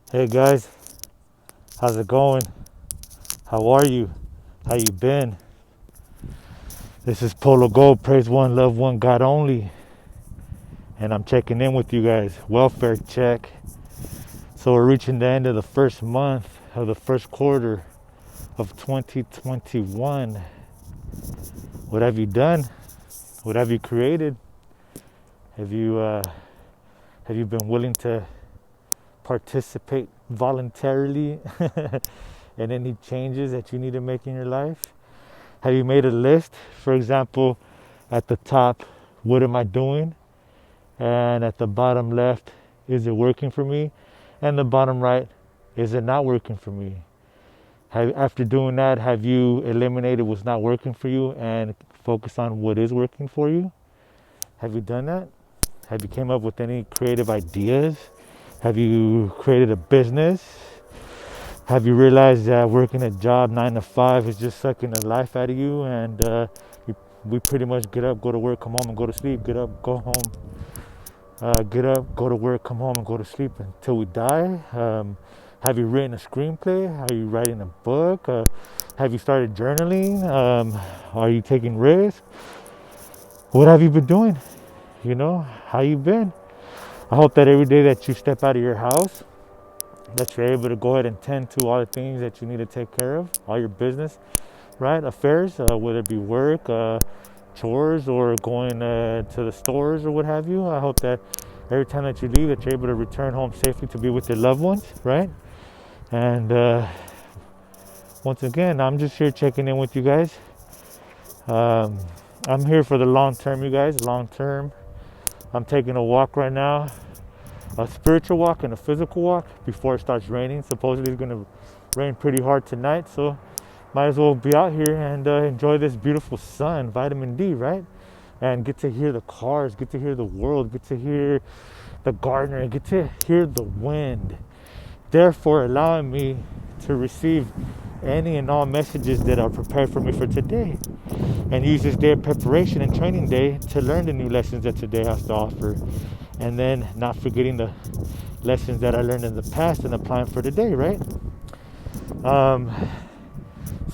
Hey guys, how's it going? How are you? How you been? This is Polo Gold, praise one, love one, God only. And I'm checking in with you guys. Welfare check. So we're reaching the end of the first month of the first quarter of 2021. What have you done? What have you created? Have you have you been willing to participate voluntarily in any changes that you need to make in your life? Have you made a list? For example, at the top, what am I doing? And at the bottom left, is it working for me? And the bottom right, is it not working for me? After doing that, have you eliminated what's not working for you and focus on what is working for you? Have you done that? Have you came up with any creative ideas? Have you created a business? Have you realized that working a job 9 to 5 is just sucking the life out of you, and we pretty much get up, go to work, come home, and go to sleep. Get up, go home, get up, go to work, come home, and go to sleep until we die. Have you written a screenplay? Are you writing a book? Have you started journaling? Are you taking risks? What have you been doing? How you been? I hope that every day that you step out of your house, that you're able to go ahead and tend to all the things that you need to take care of, all your business, right? Affairs, whether it be work, chores, or going to the stores or what have you. I hope that every time that you leave, that you're able to return home safely to be with your loved ones, right? And once again, I'm just here checking in with you guys. Um, I'm here for the long term, you guys. Long term. I'm taking a walk right now, a spiritual walk and a physical walk before it starts raining. Supposedly it's going to rain pretty hard tonight, so might as well be out here and enjoy this beautiful sun, vitamin D, right? And get to hear the cars, get to hear the world, get to hear the gardener, get to hear the wind. Therefore, allowing me to receive any and all messages that are prepared for me for today, and use this day of preparation and training day to learn the new lessons that today has to offer, and then not forgetting the lessons that I learned in the past and applying for today, right? Um,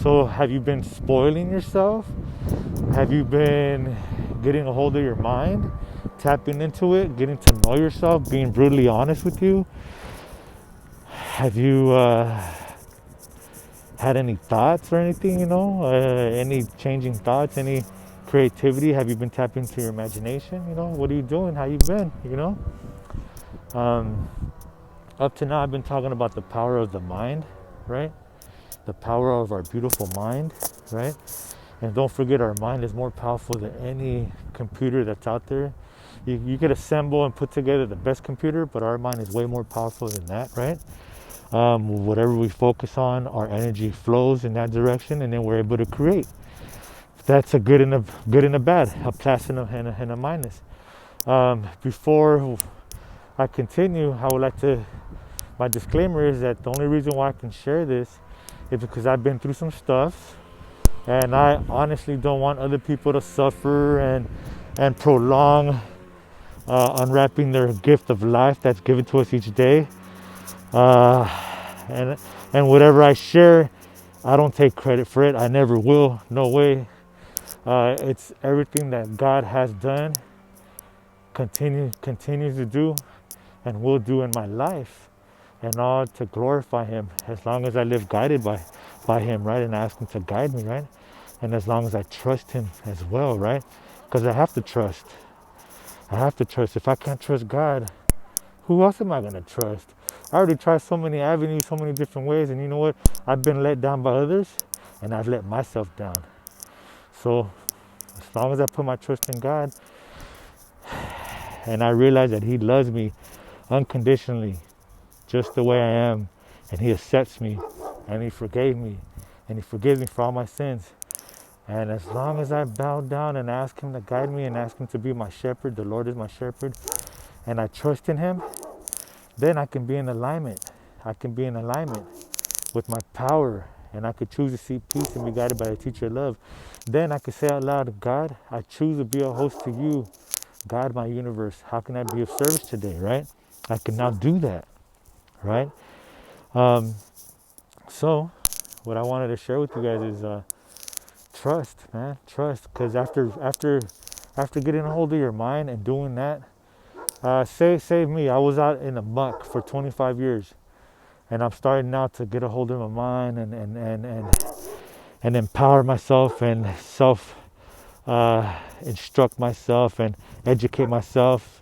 so have you been spoiling yourself? Have you been getting a hold of your mind, tapping into it, getting to know yourself, being brutally honest with you? Have you had any thoughts or anything, any changing thoughts, any creativity? Have you been tapping into your imagination? What are you doing? How you been? Um, Up to now, I've been talking about the power of the mind, right? The power of our beautiful mind, right? And don't forget, our mind is more powerful than any computer that's out there. You could assemble and put together the best computer, but our mind is way more powerful than that, right? Whatever we focus on, our energy flows in that direction, and then we're able to create. That's a good and a bad, a plus and a minus. Before I continue, I would like to. My disclaimer is that the only reason why I can share this is because I've been through some stuff, and I honestly don't want other people to suffer and prolong unwrapping their gift of life that's given to us each day. Uh, and whatever I share, I don't take credit for it. I never will. No way. It's everything that God has done, continues to do, and will do in my life, and all to glorify Him. As long as I live guided by Him, right, and ask Him to guide me, right, and as long as I trust Him as well, right, because I have to trust. I have to trust. If I can't trust God, who else am I gonna trust? I already tried so many avenues, so many different ways, and you know what? I've been let down by others, and I've let myself down. So, as long as I put my trust in God, and I realize that He loves me unconditionally, just the way I am, and He accepts me, and He forgave me, and He forgives me for all my sins. And as long as I bow down and ask Him to guide me and ask Him to be my shepherd, the Lord is my shepherd, and I trust in Him, then I can be in alignment. I can be in alignment with my power, and I could choose to seek peace and be guided by the teacher of love. Then I could say out loud, God, I choose to be a host to you. God, my universe, how can I be of service today, right? I can now do that, right? Um, so, what I wanted to share with you guys is trust, man, trust. Because after getting a hold of your mind and doing that, save me. I was out in the muck for 25 years, and I'm starting now to get a hold of my mind and empower myself and self instruct myself and educate myself,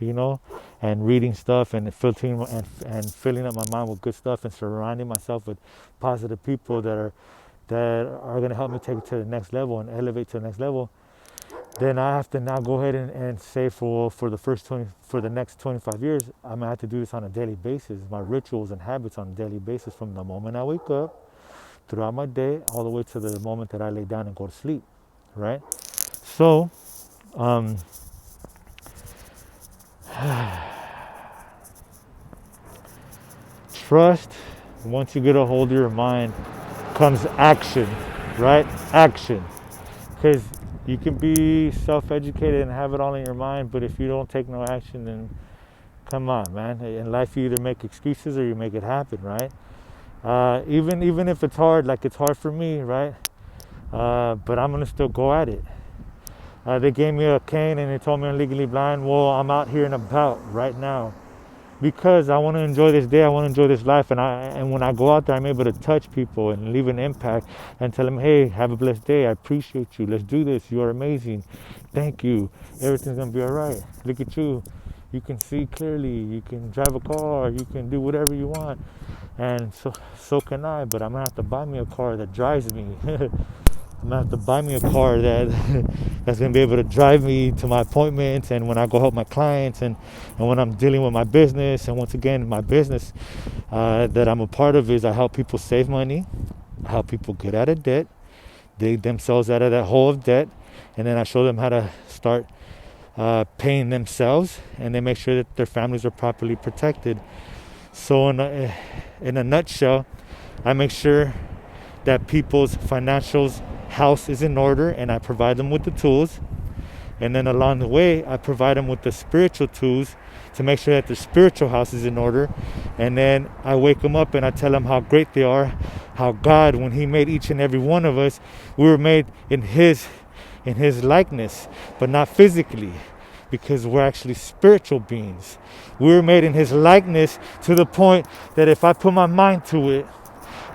and reading stuff and filtering and filling up my mind with good stuff and surrounding myself with positive people that are going to help me take it to the next level and elevate to the next level. Then I have to now go ahead and say for the next 25 years, I'm gonna have to do this on a daily basis. My rituals and habits on a daily basis, from the moment I wake up throughout my day all the way to the moment that I lay down and go to sleep, right? So, um, trust, once you get a hold of your mind, comes action, right? Action. Because you can be self-educated and have it all in your mind, but if you don't take no action, then come on, man. In life, you either make excuses or you make it happen, right? Even if it's hard, like it's hard for me, right? But I'm gonna still go at it. They gave me a cane and they told me I'm legally blind. Well, I'm out here and about right now because I want to enjoy this day. I want to enjoy this life, and when I go out there, I'm able to touch people and leave an impact and tell them, hey, have a blessed day. I appreciate you. Let's do this. You are amazing. Thank you. Everything's gonna be all right. Look at you. You can see clearly. You can drive a car. You can do whatever you want, and so can I. But I'm gonna have to buy me a car that drives me. I'm gonna have to buy me a car that's gonna be able to drive me to my appointments and when I go help my clients and when I'm dealing with my business. And once again, my business that I'm a part of is I help people save money, I help people get out of debt, dig themselves out of that hole of debt, and then I show them how to start paying themselves, and they make sure that their families are properly protected. So in a nutshell, I make sure that people's financials house is in order, and I provide them with the tools. And then along the way, I provide them with the spiritual tools to make sure that their spiritual house is in order. And then I wake them up and I tell them how great they are, how God, when He made each and every one of us, we were made in His likeness, but not physically, because we're actually spiritual beings. We were made in His likeness to the point that if I put my mind to it,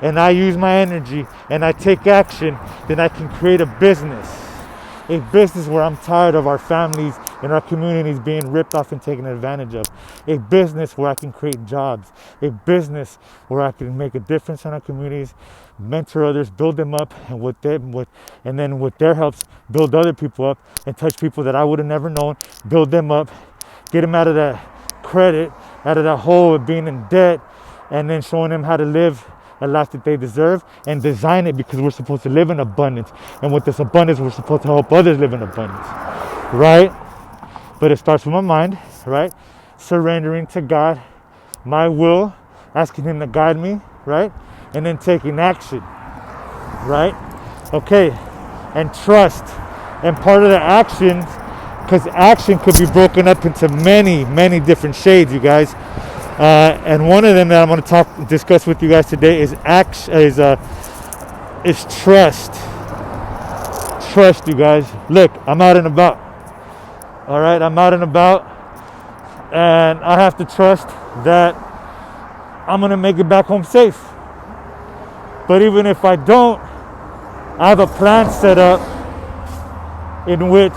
and I use my energy and I take action, then I can create a business. A business where I'm tired of our families and our communities being ripped off and taken advantage of. A business where I can create jobs. A business where I can make a difference in our communities, mentor others, build them up, and with their helps, build other people up and touch people that I would have never known, build them up, get them out of that credit, out of that hole of being in debt, and then showing them how to live a life that they deserve and design it, because we're supposed to live in abundance, and with this abundance we're supposed to help others live in abundance, right? But it starts with my mind, right? Surrendering to God, my will, asking Him to guide me, right? And then taking action, right? Okay, and trust. And part of the action, because action could be broken up into many different shades, you guys. And one of them that I'm going to discuss with you guys today is trust. Trust, you guys. Look, I'm out and about. All right, I'm out and about, and I have to trust that I'm going to make it back home safe. But even if I don't, I have a plan set up in which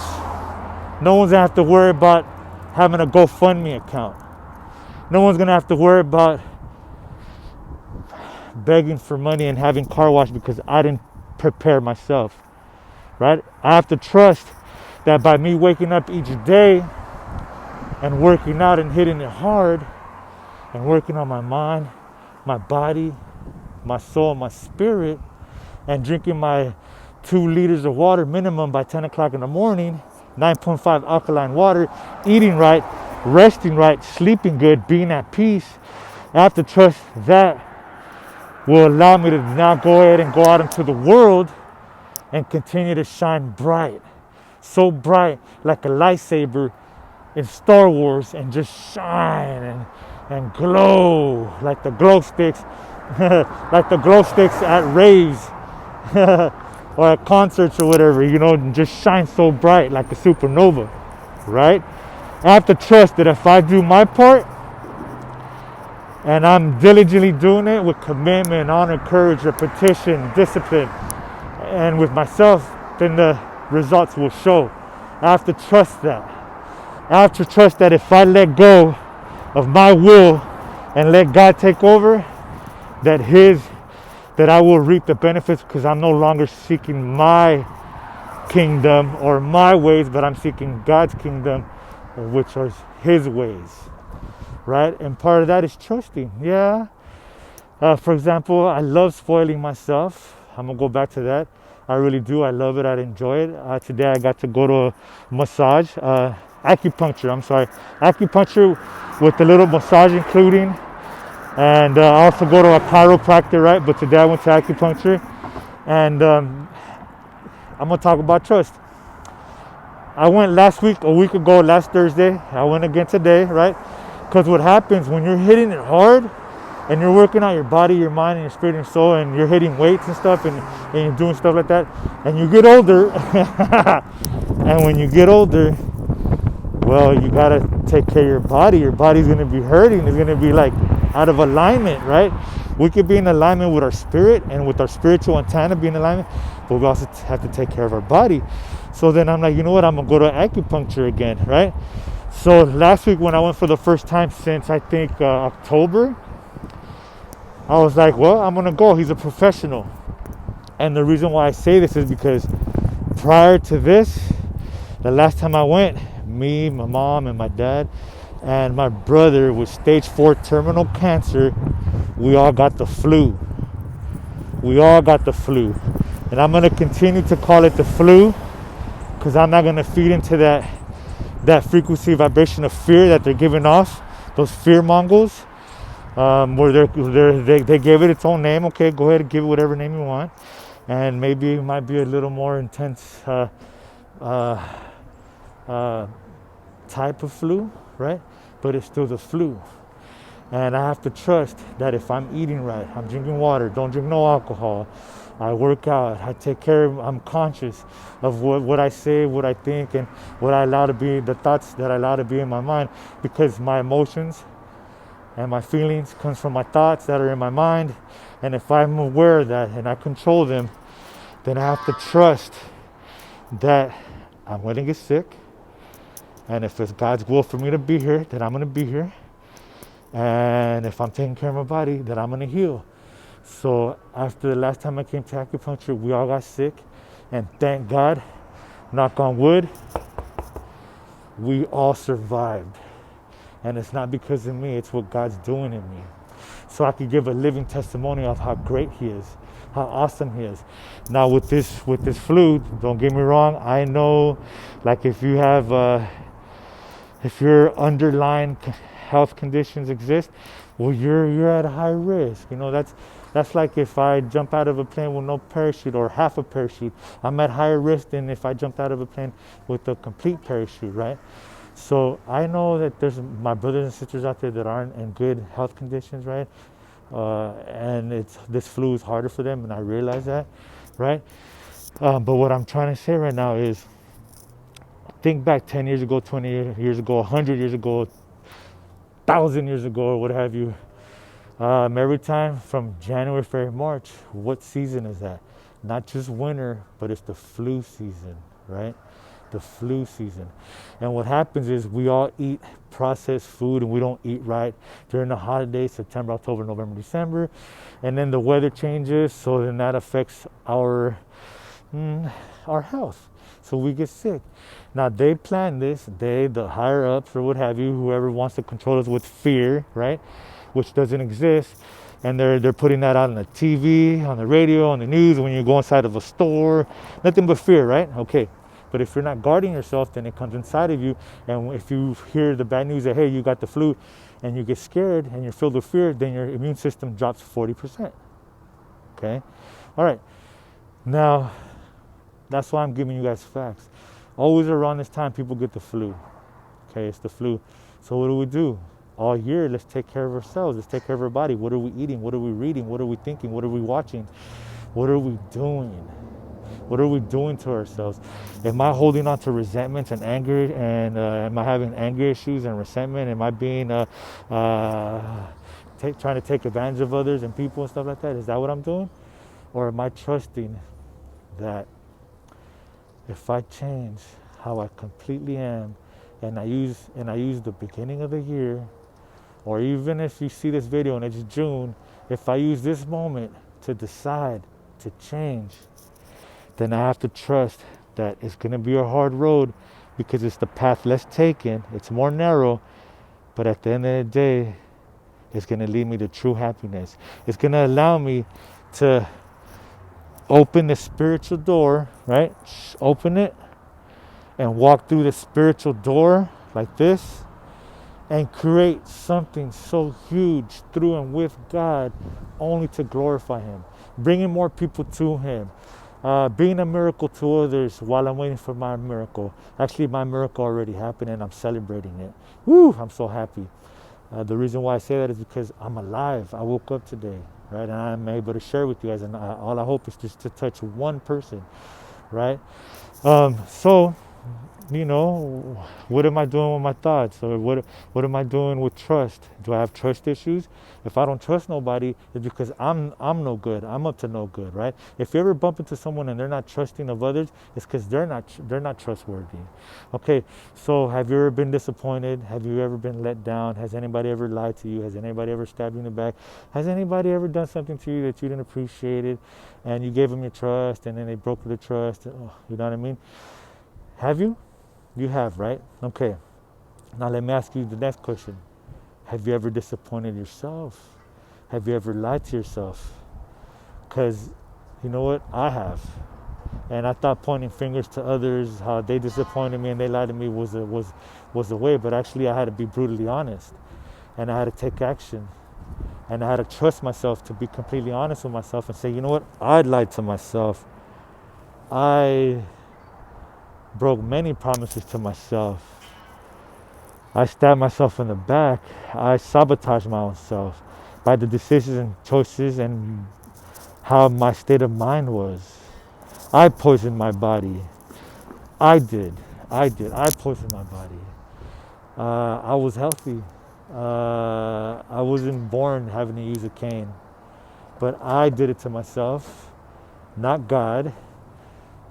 no one's going to have to worry about having a GoFundMe account. No one's gonna have to worry about begging for money and having car wash because I didn't prepare myself, right? I have to trust that by me waking up each day and working out and hitting it hard and working on my mind, my body, my soul, my spirit, and drinking my 2 liters of water minimum by 10 o'clock in the morning, 9.5 alkaline water, eating right, resting right, sleeping good, being at peace. I have to trust that will allow me to now go ahead and go out into the world and continue to shine bright. So bright, like a lightsaber in Star Wars, and just shine and glow like the glow sticks like the glow sticks at raves or at concerts or whatever, and just shine so bright like a supernova, right? I have to trust that if I do my part and I'm diligently doing it with commitment, honor, courage, repetition, discipline, and with myself, then the results will show. I have to trust that. I have to trust that if I let go of my will and let God take over, that I will reap the benefits, because I'm no longer seeking my kingdom or my ways, but I'm seeking God's kingdom, which are his ways, right? And part of that is trusting. Yeah. For example, I love spoiling myself. I'm gonna go back to that. I really do. I love it. I enjoy it. Today I got to go to a massage, acupuncture. I'm sorry, acupuncture with a little massage including, and I also go to a chiropractor, right? But today I went to acupuncture, and I'm gonna talk about trust. I went a week ago, last Thursday. I went again today, right? Because what happens when you're hitting it hard and you're working out your body, your mind, and your spirit and soul, and you're hitting weights and stuff, and you're doing stuff like that, and you get older, and when you get older, well, you gotta take care of your body. Your body's gonna be hurting. It's gonna be like out of alignment, right? We could be in alignment with our spirit and with our spiritual antenna be in alignment, but we also have to take care of our body. So then I'm like, you know what? I'm gonna go to acupuncture again, right? So last week when I went for the first time since I think October, I was like, well, I'm gonna go. He's a professional. And the reason why I say this is because prior to this, the last time I went, me, my mom, and my dad, and my brother with stage 4 terminal cancer, we all got the flu. We all got the flu. And I'm gonna continue to call it the flu, because I'm not gonna feed into that frequency vibration of fear that they're giving off, those fear mongers. Where they gave it its own name. Okay, go ahead and give it whatever name you want, and maybe it might be a little more intense type of flu, right? But it's still the flu, and I have to trust that if I'm eating right, I'm drinking water, don't drink no alcohol, I work out, I take care of, I'm conscious of what I say, what I think, and what I allow to be, the thoughts that I allow to be in my mind, because my emotions and my feelings comes from my thoughts that are in my mind. And if I'm aware of that and I control them, then I have to trust that I'm going to get sick. And if it's God's will for me to be here, then I'm going to be here. And if I'm taking care of my body, then I'm going to heal. So after the last time I came to acupuncture, we all got sick. And thank God, knock on wood, we all survived. And it's not because of me, it's what God's doing in me. So I could give a living testimony of how great he is, how awesome he is. Now with this flu, don't get me wrong, I know, like if you have, if your underlying health conditions exist, well, you're at a high risk. That's like if I jump out of a plane with no parachute or half a parachute, I'm at higher risk than if I jumped out of a plane with a complete parachute, right? So I know that there's my brothers and sisters out there that aren't in good health conditions, right? And this flu is harder for them, and I realize that, right? But what I'm trying to say right now is, think back 10 years ago, 20 years ago, 100 years ago, 1,000 years ago, or what have you. Every time from January, February, March, what season is that? Not just winter, but it's the flu season, right? The flu season. And what happens is we all eat processed food and we don't eat right during the holidays, September, October, November, December. And then the weather changes, so then that affects our health. So we get sick. Now they plan this, the higher ups or what have you, whoever wants to control us with fear, right? Which doesn't exist. And they're putting that out on the TV, on the radio, on the news, when you go inside of a store. Nothing but fear, right? Okay. But if you're not guarding yourself, then it comes inside of you. And if you hear the bad news that, hey, you got the flu, and you get scared and you're filled with fear, then your immune system drops 40%. Okay? All right. Now, that's why I'm giving you guys facts. Always around this time, people get the flu. Okay, it's the flu. So what do? all year, let's take care of ourselves. Let's take care of our body. What are we eating? What are we reading? What are we thinking? What are we watching? What are we doing? What are we doing to ourselves? Am I holding on to resentments and anger? And am I having anger issues and resentment? Am I being trying to take advantage of others and people and stuff like that? Is that what I'm doing? Or am I trusting that if I change how I completely am, and I use the beginning of the year, or even if you see this video and it's June, if I use this moment to decide to change, then I have to trust that it's going to be a hard road because it's the path less taken. It's more narrow, but at the end of the day, it's going to lead me to true happiness. It's going to allow me to open the spiritual door, right? Open it and walk through the spiritual door like this and create something so huge through and with God, only to glorify Him, bringing more people to Him, being a miracle to others while I'm waiting for my miracle. Actually, my miracle already happened and I'm celebrating it. Woo, I'm so happy. The reason why I say that is because I'm alive. I woke up today, right? And I'm able to share with you guys. And all I hope is just to touch one person, right? So, you know, what am I doing with my thoughts? Or what am I doing with trust? Do I have trust issues? If I don't trust nobody, it's because I'm no good. I'm up to no good, right? If you ever bump into someone and they're not trusting of others, it's because they're not trustworthy. Okay, so have you ever been disappointed? Have you ever been let down? Has anybody ever lied to you? Has anybody ever stabbed you in the back? Has anybody ever done something to you that you didn't appreciate it, and you gave them your trust and then they broke the trust? Oh, you know what I mean? Have you? You have, right? Okay. Now let me ask you the next question. Have you ever disappointed yourself? Have you ever lied to yourself? Because, you know what? I have. And I thought pointing fingers to others, how they disappointed me and they lied to me was the way. But actually, I had to be brutally honest. And I had to take action. And I had to trust myself to be completely honest with myself and say, you know what? I lied to myself. I broke many promises to myself. I stabbed myself in the back. I sabotaged my own self by the decisions and choices and how my state of mind was. I poisoned my body. I did. I poisoned my body. I was healthy. I wasn't born having to use a cane. But I did it to myself, not God.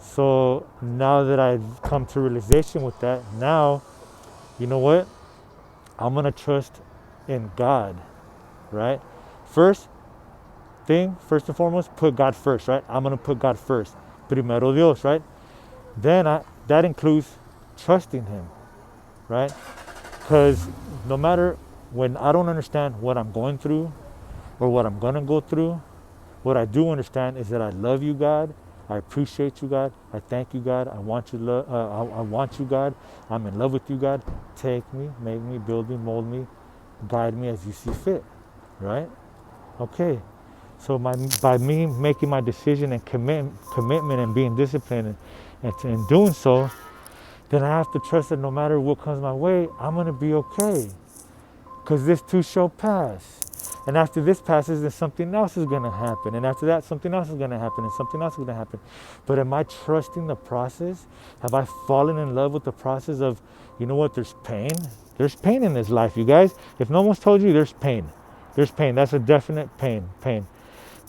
So now that I've come to realization with that, now, you know what? I'm going to trust in God, right? First and foremost, put God first, right? I'm going to put God first. Primero Dios, right? Then that includes trusting Him, right? Because no matter when I don't understand what I'm going through or what I'm going to go through, what I do understand is that I love you, God. I appreciate you, God. I thank you, God. I want you, I want you, God. I'm in love with you, God. Take me, make me, build me, mold me, guide me as you see fit, right? Okay. So by me making my decision and commitment and being disciplined and doing so, then I have to trust that no matter what comes my way, I'm going to be okay. Because this too shall pass. And after this passes, then something else is going to happen. And after that, something else is going to happen. And something else is going to happen. But am I trusting the process? Have I fallen in love with the process of, you know what, there's pain? There's pain in this life, you guys. If no one's told you, there's pain. There's pain. That's a definite pain.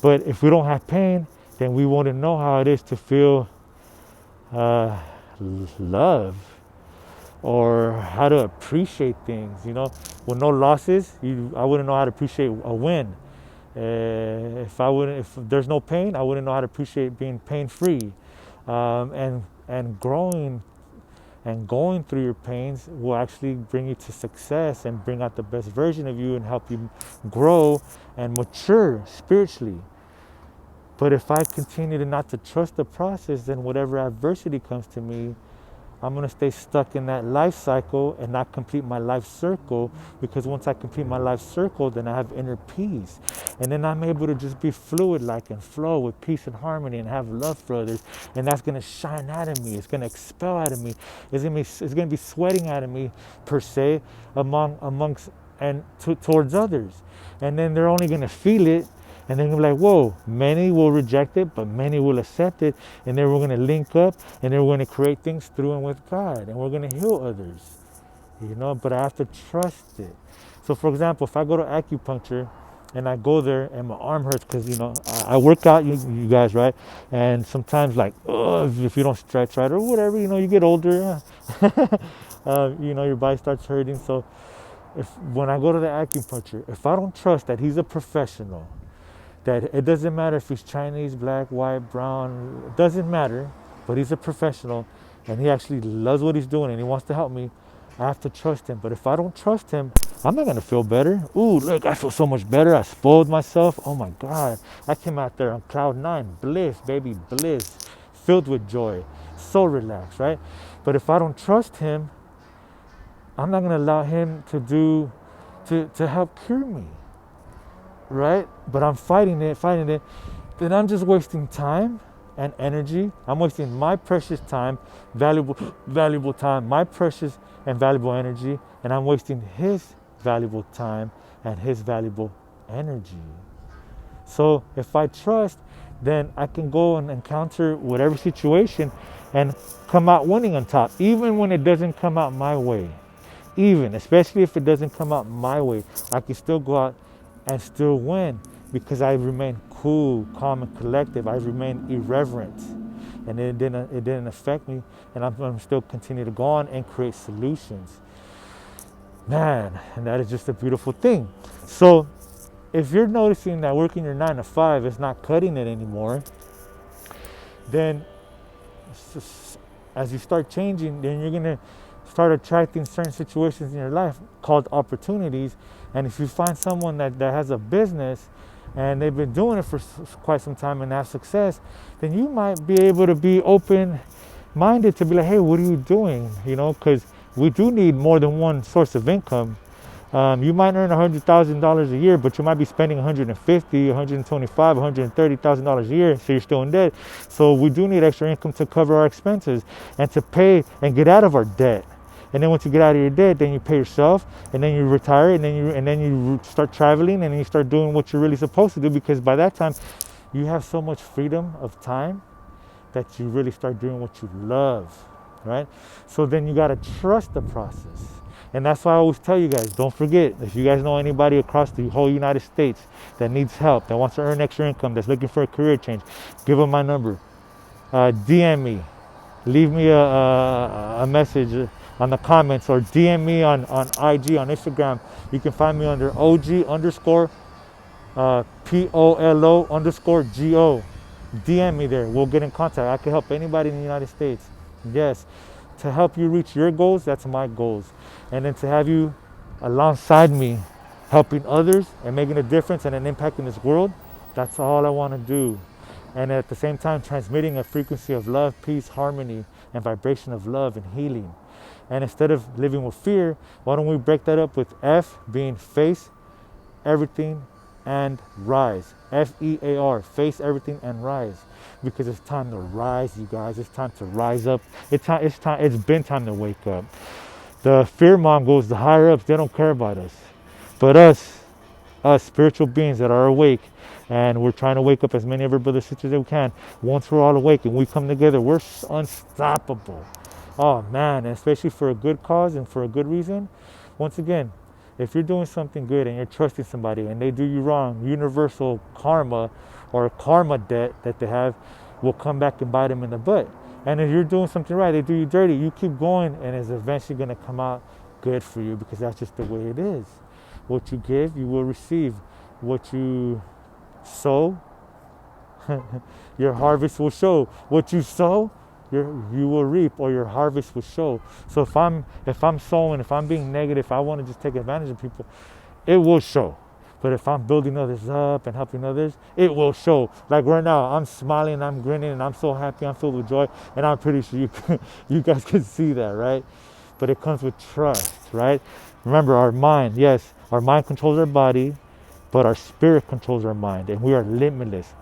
But if we don't have pain, then we wouldn't know how it is to feel love, or how to appreciate things. You know, with no losses, I wouldn't know how to appreciate a win. If there's no pain, I wouldn't know how to appreciate being pain-free. And growing and going through your pains will actually bring you to success and bring out the best version of you and help you grow and mature spiritually. But if I continue to not to trust the process, then whatever adversity comes to me, I'm going to stay stuck in that life cycle and not complete my life circle, because once I complete my life circle, then I have inner peace. And then I'm able to just be fluid-like and flow with peace and harmony and have love for others. And that's going to shine out of me. It's going to expel out of me. It's going to be sweating out of me, per se, amongst and towards others. And then they're only going to feel it, and then they're like, whoa, many will reject it, but many will accept it. And then we're going to link up, and then we're going to create things through and with God, and we're going to heal others, but I have to trust it. So for example, if I go to acupuncture and I go there and my arm hurts because, I work out, you guys, right? And sometimes like, if you don't stretch right or whatever, you get older, your body starts hurting. So when I go to the acupuncture, if I don't trust that he's a professional, that it doesn't matter if he's Chinese, black, white, brown, it doesn't matter, but he's a professional and he actually loves what he's doing and he wants to help me, I have to trust him. But if I don't trust him, I'm not gonna feel better. Ooh, look, I feel so much better. I spoiled myself. Oh my God. I came out there on cloud 9, bliss, baby, bliss, filled with joy, so relaxed, right? But if I don't trust him, I'm not gonna allow him to help cure me, right? But I'm fighting it, then I'm just wasting time and energy. I'm wasting my precious time, valuable time, my precious and valuable energy, and I'm wasting his valuable time and his valuable energy. So if I trust, then I can go and encounter whatever situation and come out winning on top, even when it doesn't come out my way. Especially if it doesn't come out my way, I can still go out and still win because I remain cool, calm, and collective. I remain irreverent, and it didn't affect me, and I'm still continue to go on and create solutions. Man, and that is just a beautiful thing. So if you're noticing that working your 9 to 5 is not cutting it anymore, then as you start changing, then you're gonna start attracting certain situations in your life called opportunities. And if you find someone that has a business and they've been doing it for quite some time and have success, then you might be able to be open-minded to be like, hey, what are you doing? Because we do need more than one source of income. You might earn $100,000 a year, but you might be spending $150,000, $125,000, $130,000 a year, so you're still in debt. So we do need extra income to cover our expenses and to pay and get out of our debt. And then once you get out of your debt, then you pay yourself, and then you retire, and then you start traveling, and then you start doing what you're really supposed to do, because by that time, you have so much freedom of time that you really start doing what you love, right? So then you gotta trust the process. And that's why I always tell you guys, don't forget, if you guys know anybody across the whole United States that needs help, that wants to earn extra income, that's looking for a career change, give them my number. DM me, leave me a message on the comments, or DM me on IG, on Instagram. You can find me under OG_POLO_GO. DM me there. We'll get in contact. I can help anybody in the United States. Yes. To help you reach your goals, that's my goals. And then to have you alongside me, helping others and making a difference and an impact in this world, that's all I want to do. And at the same time, transmitting a frequency of love, peace, harmony, and vibration of love and healing. And instead of living with fear, why don't we break that up with F, being face everything and rise. FEAR, face everything and rise. Because it's time to rise, you guys. It's time to rise up. It's been time to wake up. The fear mongers, the higher ups, they don't care about us. But us spiritual beings that are awake, and we're trying to wake up as many of our brothers and sisters as we can. Once we're all awake and we come together, we're unstoppable. Oh man, and especially for a good cause and for a good reason. Once again, if you're doing something good and you're trusting somebody and they do you wrong, universal karma or karma debt that they have will come back and bite them in the butt. And if you're doing something right, they do you dirty, you keep going, and it's eventually going to come out good for you, because that's just the way it is. What you give, you will receive. What you sow, your harvest will show. What you sow, you will reap, or your harvest will show. So if I'm sowing, if I'm being negative, if I want to just take advantage of people, it will show. But if I'm building others up and helping others, it will show. Like right now, I'm smiling, I'm grinning, and I'm so happy, I'm filled with joy, and I'm pretty sure you guys can see that, right? But it comes with trust, right? Remember, our mind, yes, our mind controls our body, but our spirit controls our mind, and we are limitless.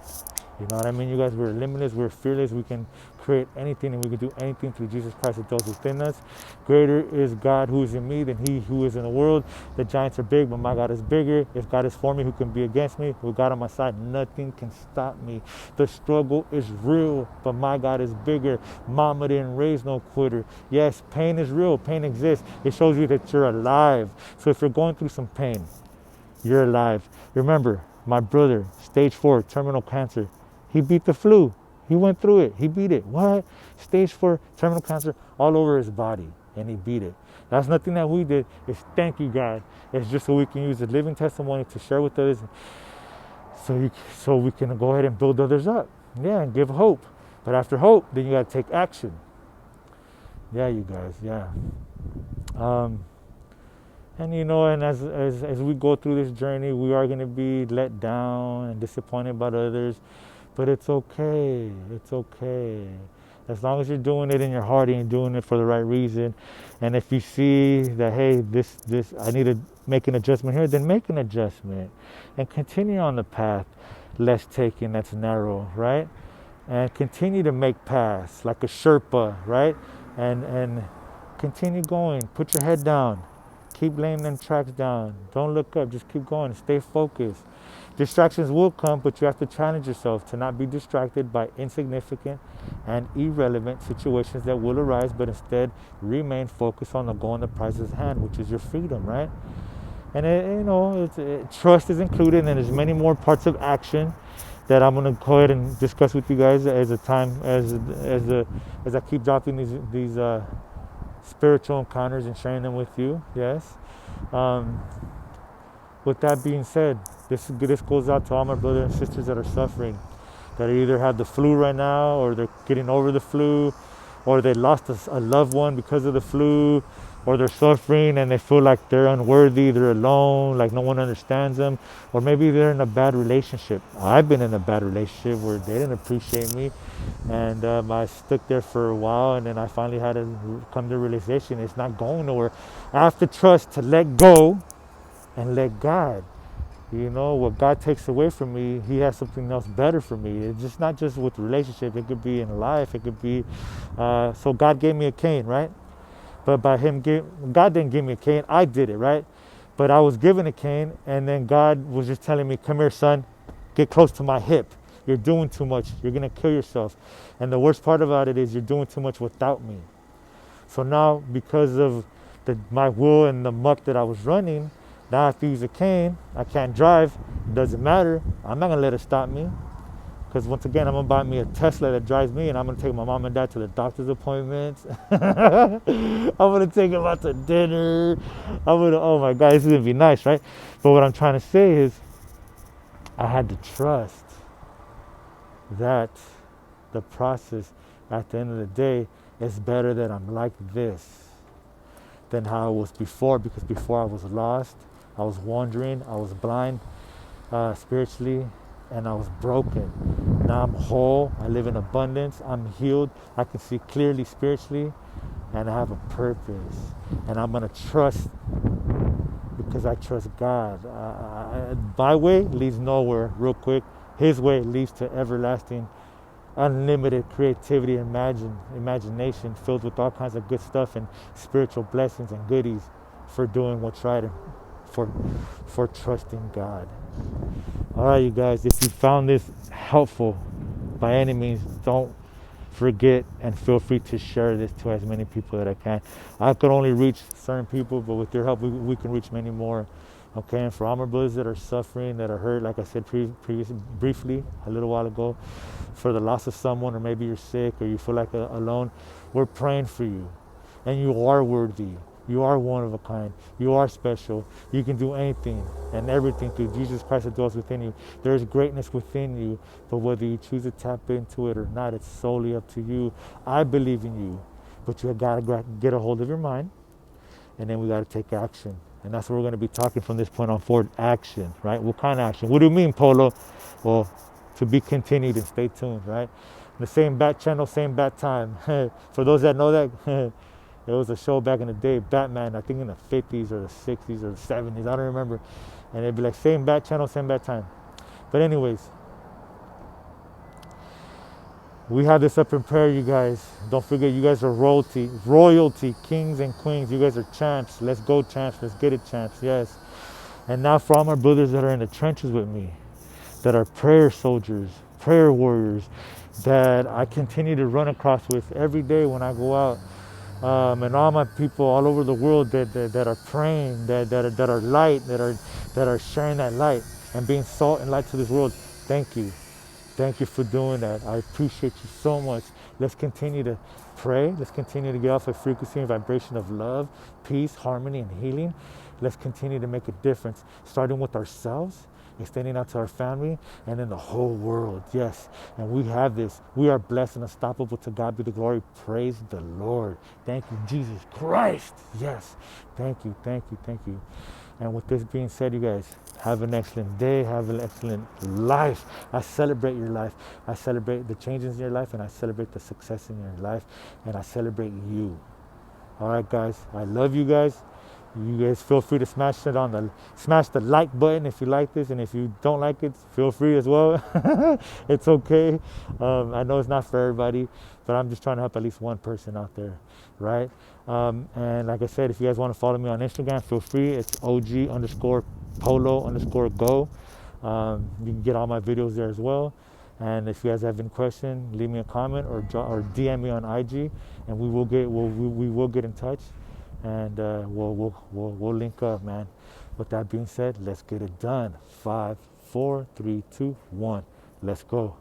You know what I mean, you guys? We're limitless, we're fearless, we can create anything and we can do anything through Jesus Christ that dwells within us. Greater is God who is in me than he who is in the world. The giants are big, but my God is bigger. If God is for me, who can be against me? With God on my side, nothing can stop me. The struggle is real, but my God is bigger. Mama didn't raise no quitter. Yes, pain is real, pain exists. It shows you that you're alive. So if you're going through some pain, you're alive. Remember, my brother, stage 4, terminal cancer. He beat the flu. He went through it. He beat it. What? Stage 4, terminal cancer all over his body. And he beat it. That's nothing that we did. It's thank you, God. It's just so we can use the living testimony to share with others. So we can go ahead and build others up. Yeah, and give hope. But after hope, then you got to take action. Yeah, you guys. Yeah. And you know, and as we go through this journey, we are going to be let down and disappointed by others, but it's okay. It's okay. As long as you're doing it in your heart and you're doing it for the right reason. And if you see that, hey, this I need to make an adjustment here, then make an adjustment and continue on the path less taken, that's narrow, right? And continue to make paths like a Sherpa, right? And continue going. Put your head down. Keep laying them tracks down. Don't look up. Just keep going. Stay focused. Distractions will come, but you have to challenge yourself to not be distracted by insignificant and irrelevant situations that will arise, but instead remain focused on the goal and the prize at hand, which is your freedom, right? And trust is included, and there's many more parts of action that I'm gonna go ahead and discuss with you guys as I keep dropping these spiritual encounters and sharing them with you. Yes. With that being said, this goes out to all my brothers and sisters that are suffering, that either have the flu right now, or they're getting over the flu, or they lost a loved one because of the flu, or they're suffering and they feel like they're unworthy, they're alone, like no one understands them, or maybe they're in a bad relationship. I've been in a bad relationship where they didn't appreciate me, and I stuck there for a while, and then I finally had to come to the realization it's not going nowhere. I have to trust to let go and let God. You know, what God takes away from me, he has something else better for me. It's just not just with relationship, it could be in life, it could be, so God gave me a cane, right? But God didn't give me a cane, I did it, right? But I was given a cane, and then God was just telling me, come here, son, get close to my hip. You're doing too much, you're gonna kill yourself. And the worst part about it is you're doing too much without me. So now, because of my will and the muck that I was running, now I have to use a cane. I can't drive. It doesn't matter. I'm not going to let it stop me. Because once again, I'm going to buy me a Tesla that drives me, and I'm going to take my mom and dad to the doctor's appointments. I'm going to take them out to dinner. Oh my God, this is going to be nice, right? But what I'm trying to say is I had to trust that the process at the end of the day is better that I'm like this than how I was before, because before I was lost. I was wandering, I was blind spiritually, and I was broken. Now I'm whole, I live in abundance, I'm healed, I can see clearly spiritually, and I have a purpose. And I'm gonna trust because I trust God. My way leads nowhere, real quick. His way leads to everlasting, unlimited creativity and imagination filled with all kinds of good stuff and spiritual blessings and goodies for doing what's right and for trusting God. All right, you guys, if you found this helpful, by any means, don't forget and feel free to share this to as many people that I can. I could only reach certain people, but with your help, we can reach many more. Okay, and for all my brothers that are suffering, that are hurt, like I said briefly a little while ago, for the loss of someone, or maybe you're sick or you feel like alone, we're praying for you. And you are worthy. You are one of a kind. You are special. You can do anything and everything through Jesus Christ that dwells within you. There is greatness within you, but whether you choose to tap into it or not, it's solely up to you. I believe in you, but you got to get a hold of your mind, and then we got to take action. And that's what we're going to be talking from this point on forward. Action, right? What kind of action? What do you mean, Polo? Well, to be continued, and stay tuned, right? The same bat channel, same bat time. For those that know that, there was a show back in the day, Batman, I think in the 50s or the 60s or the 70s, I don't remember. And it'd be like, same bat channel, same bat time. But anyways, We have this up in prayer, you guys. Don't forget, you guys are royalty, kings and queens. You guys are champs. Let's go, champs. Let's get it, champs. Yes. And now for all my brothers that are in the trenches with me, that are prayer soldiers, prayer warriors, that I continue to run across with every day when I go out, and all my people all over the world that are praying, that are light, that are sharing that light and being salt and light to this world. Thank you. Thank you for doing that. I appreciate you so much. Let's continue to pray. Let's continue to get off a frequency and vibration of love, peace, harmony, and healing. Let's continue to make a difference, starting with ourselves, extending out to our family, and then the whole world. Yes. And we have this. We are blessed and unstoppable. To God be the glory. Praise the Lord. Thank you, Jesus Christ. Yes. Thank you. Thank you. Thank you. And with this being said, you guys, have an excellent day. Have an excellent life. I celebrate your life. I celebrate the changes in your life, and I celebrate the success in your life, and I celebrate you. All right, guys. I love you guys. You guys feel free to smash the like button if you like this, and if you don't like it, feel free as well. It's okay. I know it's not for everybody, but I'm just trying to help at least one person out there, right? And like I said, if you guys want to follow me on Instagram, feel free. It's OG_polo_go. You can get all my videos there as well. And if you guys have any question, leave me a comment or DM me on IG, and we will get in touch, and we'll link up, man. With that being said, let's get it done. 5, 4, 3, 2, 1. Let's go.